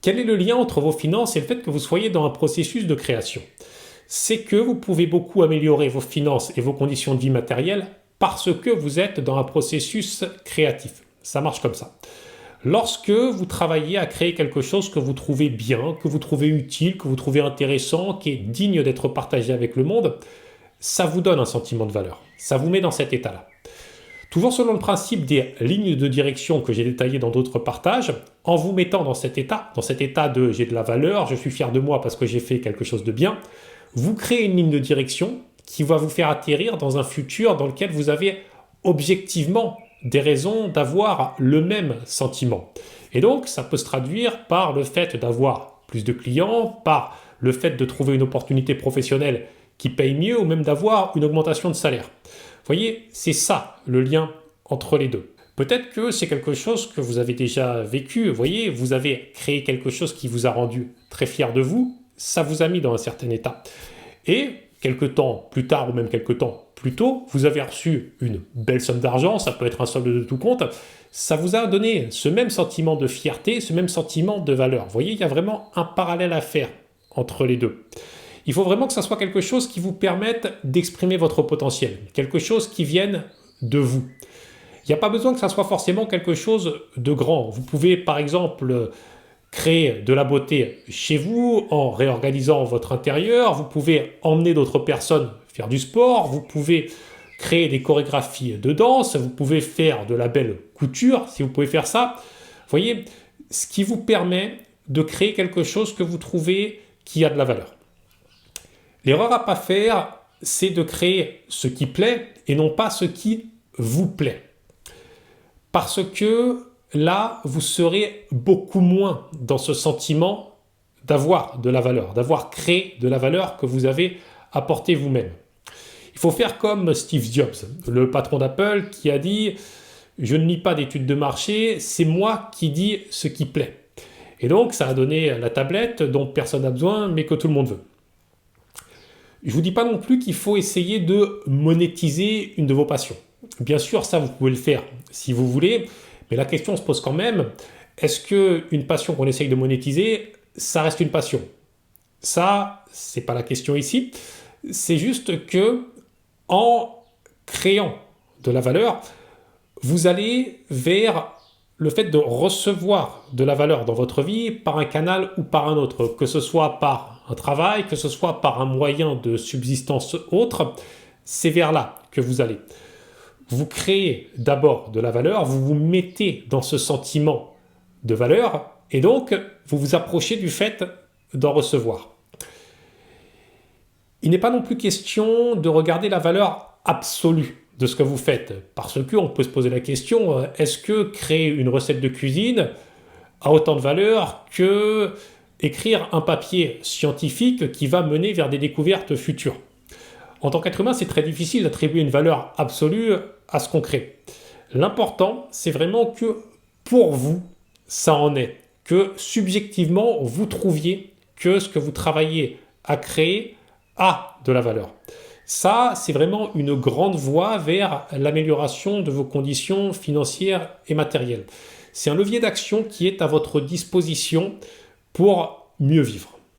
Quel est le lien entre vos finances et le fait que vous soyez dans un processus de création? C'est que vous pouvez beaucoup améliorer vos finances et vos conditions de vie matérielles parce que vous êtes dans un processus créatif. Ça marche comme ça. Lorsque vous travaillez à créer quelque chose que vous trouvez bien, que vous trouvez utile, que vous trouvez intéressant, qui est digne d'être partagé avec le monde, ça vous donne un sentiment de valeur. Ça vous met dans cet état-là. Toujours selon le principe des lignes de direction que j'ai détaillées dans d'autres partages, en vous mettant dans cet état de j'ai de la valeur, je suis fier de moi parce que j'ai fait quelque chose de bien, vous créez une ligne de direction qui va vous faire atterrir dans un futur dans lequel vous avez objectivement des raisons d'avoir le même sentiment. Et donc, ça peut se traduire par le fait d'avoir plus de clients, par le fait de trouver une opportunité professionnelle qui paye mieux ou même d'avoir une augmentation de salaire. Vous voyez, c'est ça le lien entre les deux. Peut-être que c'est quelque chose que vous avez déjà vécu. Vous voyez, vous avez créé quelque chose qui vous a rendu très fier de vous. Ça vous a mis dans un certain état. Et quelques temps plus tard ou même quelques temps plus tôt, vous avez reçu une belle somme d'argent, ça peut être un solde de tout compte, ça vous a donné ce même sentiment de fierté, ce même sentiment de valeur. Vous voyez, il y a vraiment un parallèle à faire entre les deux. Il faut vraiment que ça soit quelque chose qui vous permette d'exprimer votre potentiel, quelque chose qui vienne de vous. Il n'y a pas besoin que ça soit forcément quelque chose de grand. Vous pouvez par exemple créer de la beauté chez vous en réorganisant votre intérieur. Vous pouvez emmener d'autres personnes faire du sport. Vous pouvez créer des chorégraphies de danse. Vous pouvez faire de la belle couture si vous pouvez faire ça. Vous voyez, ce qui vous permet de créer quelque chose que vous trouvez qui a de la valeur. L'erreur à ne pas faire, c'est de créer ce qui plaît et non pas ce qui vous plaît. Parce que là, vous serez beaucoup moins dans ce sentiment d'avoir de la valeur, d'avoir créé de la valeur que vous avez apportée vous-même. Il faut faire comme Steve Jobs, le patron d'Apple, qui a dit « Je ne lis pas d'études de marché, c'est moi qui dis ce qui plaît ». Et donc, ça a donné la tablette dont personne n'a besoin, mais que tout le monde veut. Je ne vous dis pas non plus qu'il faut essayer de monétiser une de vos passions. Bien sûr, ça, vous pouvez le faire si vous voulez, mais la question se pose quand même, est-ce qu'une passion qu'on essaye de monétiser, ça reste une passion? Ça, c'est pas la question ici. C'est juste que en créant de la valeur, vous allez vers le fait de recevoir de la valeur dans votre vie par un canal ou par un autre, que ce soit par un travail, que ce soit par un moyen de subsistance autre, c'est vers là que vous allez. Vous créez d'abord de la valeur, vous vous mettez dans ce sentiment de valeur et donc vous vous approchez du fait d'en recevoir. Il n'est pas non plus question de regarder la valeur absolue de ce que vous faites parce qu'on peut se poser la question, est-ce que créer une recette de cuisine a autant de valeur que écrire un papier scientifique qui va mener vers des découvertes futures? En tant qu'être humain, c'est très difficile d'attribuer une valeur absolue à ce qu'on crée. L'important, c'est vraiment que pour vous, ça en est. Que subjectivement, vous trouviez que ce que vous travaillez à créer a de la valeur. Ça, c'est vraiment une grande voie vers l'amélioration de vos conditions financières et matérielles. C'est un levier d'action qui est à votre disposition pour mieux vivre.